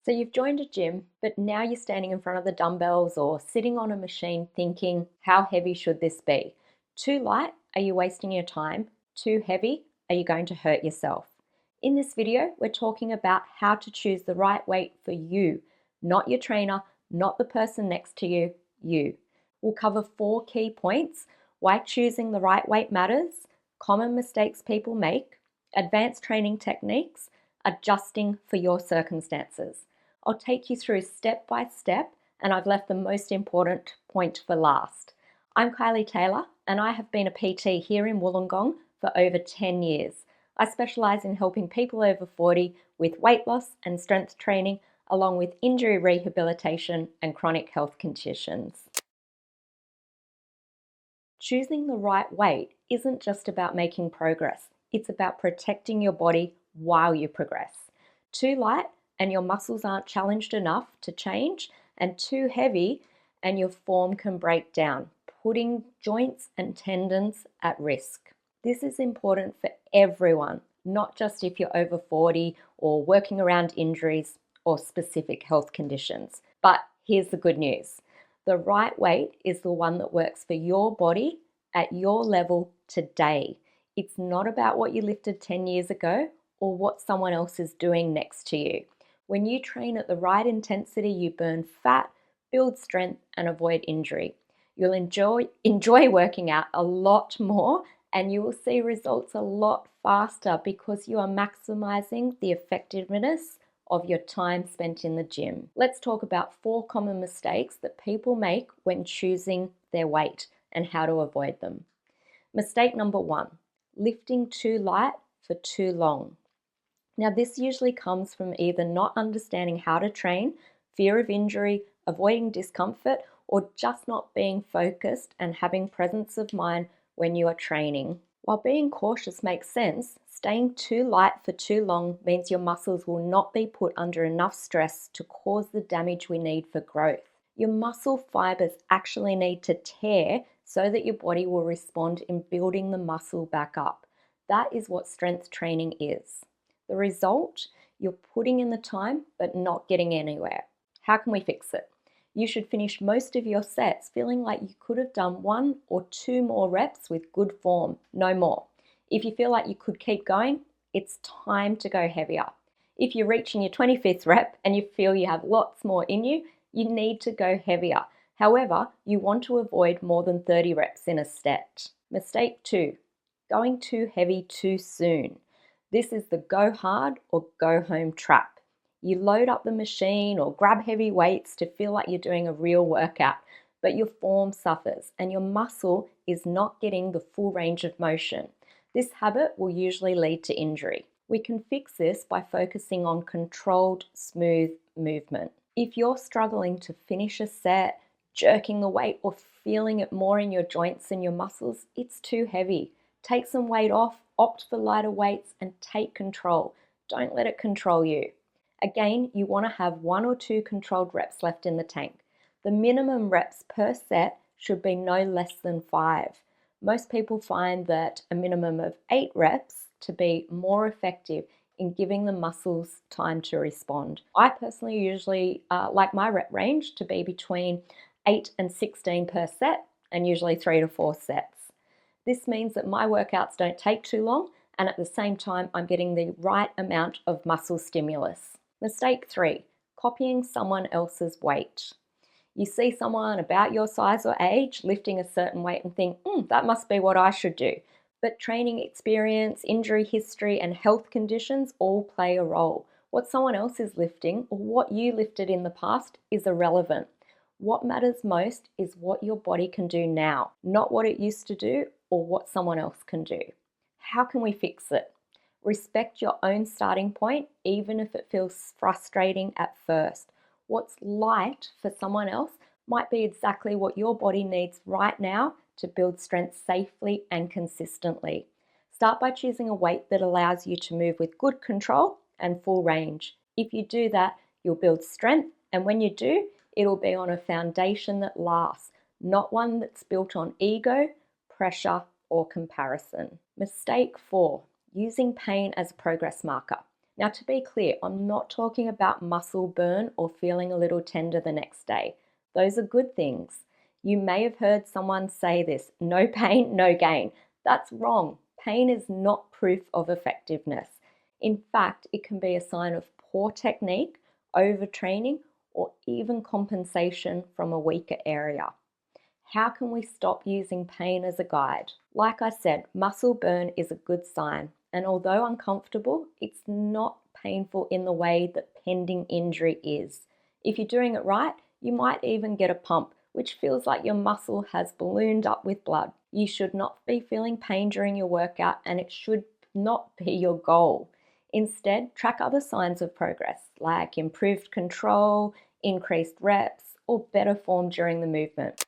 So you've joined a gym, but now you're standing in front of the dumbbells or sitting on a machine thinking, how heavy should this be? Too light? Are you wasting your time? Too heavy? Are you going to hurt yourself? In this video, we're talking about how to choose the right weight for you, not your trainer, not the person next to you, you. We'll cover 4 key points: why choosing the right weight matters, common mistakes people make, advanced training techniques, adjusting for your circumstances. I'll take you through step by step, and I've left the most important point for last. I'm Kylie Taylor, and I have been a PT here in Wollongong for over 10 years. I specialise in helping people over 40 with weight loss and strength training, along with injury rehabilitation and chronic health conditions. Choosing the right weight isn't just about making progress, it's about protecting your body while you progress. Too light and your muscles aren't challenged enough to change, and too heavy and your form can break down, putting joints and tendons at risk. This is important for everyone, not just if you're over 40 or working around injuries or specific health conditions. But here's the good news. The right weight is the one that works for your body at your level today. It's not about what you lifted 10 years ago or what someone else is doing next to you. When you train at the right intensity, you burn fat, build strength, and avoid injury. You'll enjoy working out a lot more, and you will see results a lot faster because you are maximizing the effectiveness of your time spent in the gym. Let's talk about 4 common mistakes that people make when choosing their weight and how to avoid them. Mistake number 1, lifting too light for too long. Now, this usually comes from either not understanding how to train, fear of injury, avoiding discomfort, or just not being focused and having presence of mind when you are training. While being cautious makes sense, staying too light for too long means your muscles will not be put under enough stress to cause the damage we need for growth. Your muscle fibers actually need to tear so that your body will respond in building the muscle back up. That is what strength training is. The result? You're putting in the time but not getting anywhere. How can we fix it? You should finish most of your sets feeling like you could have done 1 or 2 more reps with good form, no more. If you feel like you could keep going, it's time to go heavier. If you're reaching your 25th rep and you feel you have lots more in you, you need to go heavier. However, you want to avoid more than 30 reps in a set. Mistake 2, going too heavy too soon. This is the go hard or go home trap. You load up the machine or grab heavy weights to feel like you're doing a real workout, but your form suffers and your muscle is not getting the full range of motion. This habit will usually lead to injury. We can fix this by focusing on controlled, smooth movement. If you're struggling to finish a set, jerking the weight, or feeling it more in your joints and your muscles, it's too heavy. Take some weight off, opt for lighter weights, and take control. Don't let it control you. Again, you want to have 1 or 2 controlled reps left in the tank. The minimum reps per set should be no less than 5. Most people find that a minimum of 8 reps to be more effective in giving the muscles time to respond. I personally usually like my rep range to be between 8 and 16 per set, and usually 3 to 4 sets. This means that my workouts don't take too long, and at the same time, I'm getting the right amount of muscle stimulus. Mistake 3, copying someone else's weight. You see someone about your size or age lifting a certain weight and think, that must be what I should do. But training experience, injury history, and health conditions all play a role. What someone else is lifting or what you lifted in the past is irrelevant. What matters most is what your body can do now, not what it used to do or what someone else can do. How can we fix it? Respect your own starting point, even if it feels frustrating at first. What's light for someone else might be exactly what your body needs right now to build strength safely and consistently. Start by choosing a weight that allows you to move with good control and full range. If you do that, you'll build strength, and when you do, it'll be on a foundation that lasts, not one that's built on ego, pressure, or comparison. Mistake 4, using pain as a progress marker. Now, to be clear, I'm not talking about muscle burn or feeling a little tender the next day. Those are good things. You may have heard someone say this: no pain, no gain. That's wrong. Pain is not proof of effectiveness. In fact, it can be a sign of poor technique, overtraining, or even compensation from a weaker area. How can we stop using pain as a guide? Like I said, muscle burn is a good sign, and although uncomfortable, it's not painful in the way that pending injury is. If you're doing it right, you might even get a pump, which feels like your muscle has ballooned up with blood. You should not be feeling pain during your workout, and it should not be your goal. Instead, track other signs of progress, like improved control, increased reps, or better form during the movement.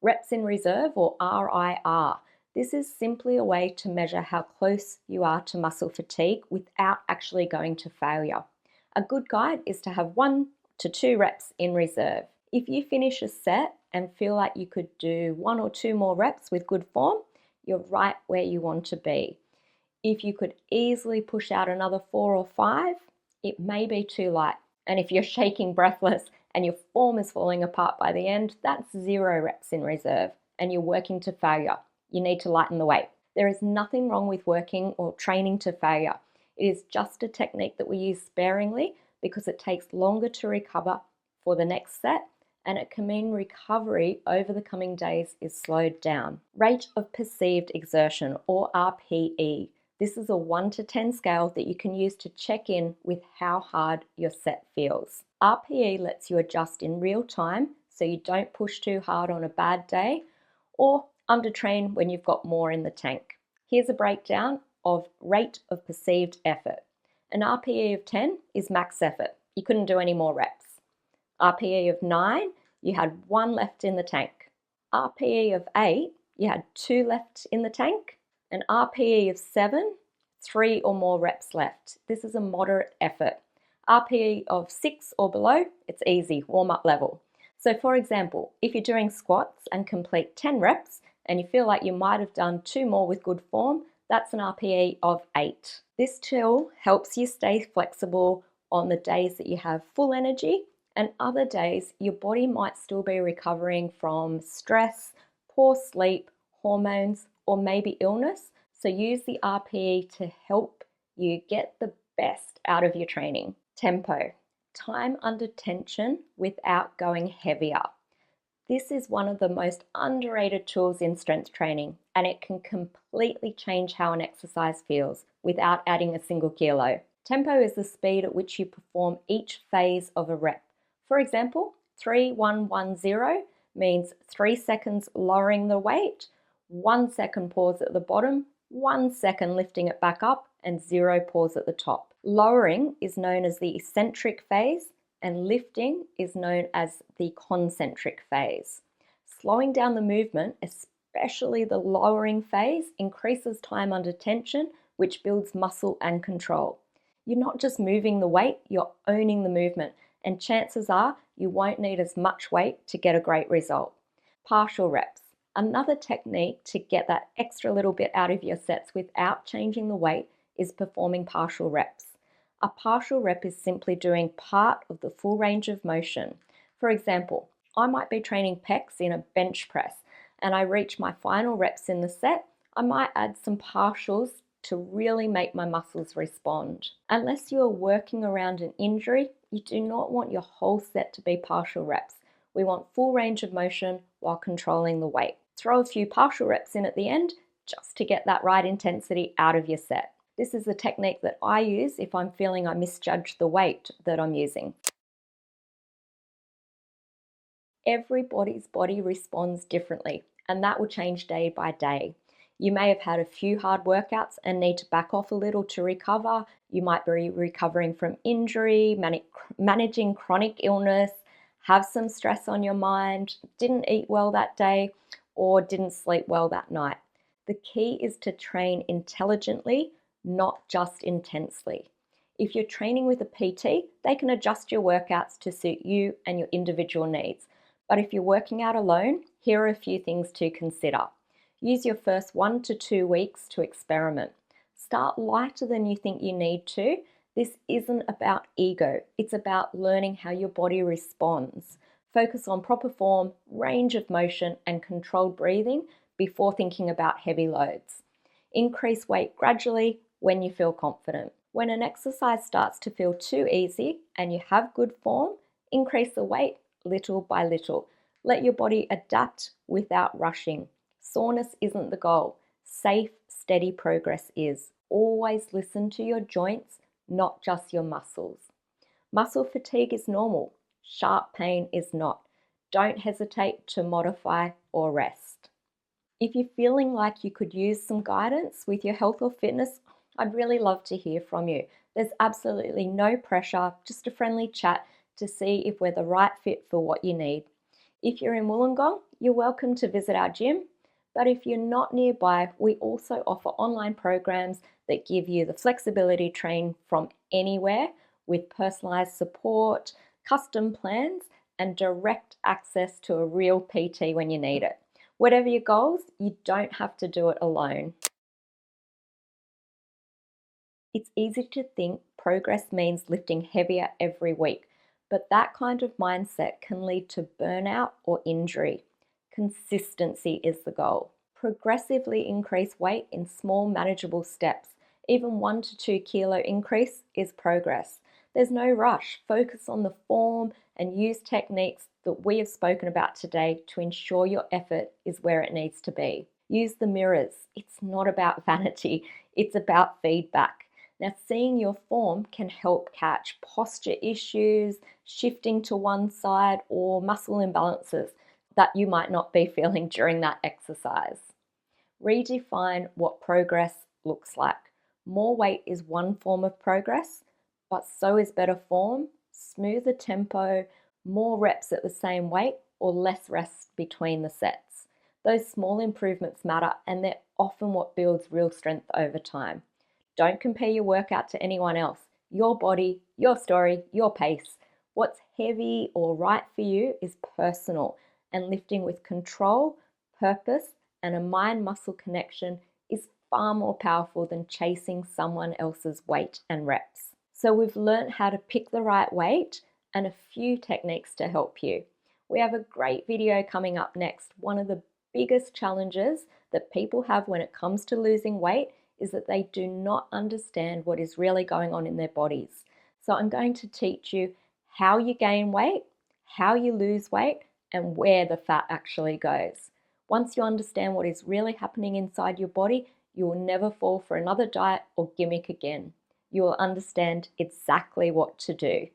Reps in reserve, or RIR. This is simply a way to measure how close you are to muscle fatigue without actually going to failure. A good guide is to have 1 to 2 reps in reserve. If you finish a set and feel like you could do 1 or 2 more reps with good form, you're right where you want to be. If you could easily push out another 4 or 5, it may be too light. And if you're shaking breathless and your form is falling apart by the end, that's 0 reps in reserve and you're working to failure. You need to lighten the weight. There is nothing wrong with working or training to failure. It is just a technique that we use sparingly because it takes longer to recover for the next set, and it can mean recovery over the coming days is slowed down. Rate of perceived exertion, or RPE. This is a 1 to 10 scale that you can use to check in with how hard your set feels. RPE lets you adjust in real time so you don't push too hard on a bad day or undertrain when you've got more in the tank. Here's a breakdown of rate of perceived effort. An RPE of 10 is max effort. You couldn't do any more reps. RPE of 9, you had 1 left in the tank. RPE of 8, you had 2 left in the tank. An RPE of 7, 3 or more reps left. This is a moderate effort. RPE of 6 or below, it's easy, warm-up level. So for example, if you're doing squats and complete 10 reps and you feel like you might have done 2 more with good form, that's an RPE of 8. This tool helps you stay flexible on the days that you have full energy, and other days your body might still be recovering from stress, poor sleep, hormones, or maybe illness. So use the RPE to help you get the best out of your training. Tempo. Time under tension without going heavier. This is one of the most underrated tools in strength training, and it can completely change how an exercise feels without adding a single kilo. Tempo is the speed at which you perform each phase of a rep. For example, 3-1-1-0 means 3 seconds lowering the weight, 1 second pause at the bottom, 1 second lifting it back up, and 0 pause at the top. Lowering is known as the eccentric phase, and lifting is known as the concentric phase. Slowing down the movement, especially the lowering phase, increases time under tension, which builds muscle and control. You're not just moving the weight, you're owning the movement, and chances are you won't need as much weight to get a great result. Partial reps. Another technique to get that extra little bit out of your sets without changing the weight is performing partial reps. A partial rep is simply doing part of the full range of motion. For example, I might be training pecs in a bench press and I reach my final reps in the set. I might add some partials to really make my muscles respond. Unless you are working around an injury, you do not want your whole set to be partial reps. We want full range of motion while controlling the weight. Throw a few partial reps in at the end just to get that right intensity out of your set. This is the technique that I use if I'm feeling I misjudged the weight that I'm using. Everybody's body responds differently, and that will change day by day. You may have had a few hard workouts and need to back off a little to recover. You might be recovering from injury, managing chronic illness, have some stress on your mind, didn't eat well that day, or didn't sleep well that night. The key is to train intelligently, not just intensely. If you're training with a PT, they can adjust your workouts to suit you and your individual needs. But if you're working out alone, here are a few things to consider. Use your first 1 to 2 weeks to experiment. Start lighter than you think you need to. This isn't about ego, it's about learning how your body responds. Focus on proper form, range of motion, and controlled breathing before thinking about heavy loads. Increase weight gradually when you feel confident. When an exercise starts to feel too easy and you have good form, increase the weight little by little. Let your body adapt without rushing. Soreness isn't the goal. Safe, steady progress is. Always listen to your joints, not just your muscles. Muscle fatigue is normal. Sharp pain is not. Don't hesitate to modify or rest. If you're feeling like you could use some guidance with your health or fitness, I'd really love to hear from you. There's absolutely no pressure, just a friendly chat to see if we're the right fit for what you need. If you're in Wollongong, you're welcome to visit our gym. But if you're not nearby, we also offer online programs that give you the flexibility to train from anywhere with personalized support, custom plans, and direct access to a real PT when you need it. Whatever your goals, you don't have to do it alone. It's easy to think progress means lifting heavier every week, but that kind of mindset can lead to burnout or injury. Consistency is the goal. Progressively increase weight in small, manageable steps. Even 1 to 2 kilo increase is progress. There's no rush. Focus on the form and use techniques that we have spoken about today to ensure your effort is where it needs to be. Use the mirrors. It's not about vanity, it's about feedback. Now, seeing your form can help catch posture issues, shifting to one side, or muscle imbalances that you might not be feeling during that exercise. Redefine what progress looks like. More weight is one form of progress, but so is better form, smoother tempo, more reps at the same weight, or less rest between the sets. Those small improvements matter, and they're often what builds real strength over time. Don't compare your workout to anyone else. Your body, your story, your pace. What's heavy or right for you is personal, and lifting with control, purpose, and a mind-muscle connection is far more powerful than chasing someone else's weight and reps. So we've learned how to pick the right weight and a few techniques to help you. We have a great video coming up next. One of the biggest challenges that people have when it comes to losing weight is that they do not understand what is really going on in their bodies. So I'm going to teach you how you gain weight, how you lose weight, and where the fat actually goes. Once you understand what is really happening inside your body, you will never fall for another diet or gimmick again. You will understand exactly what to do.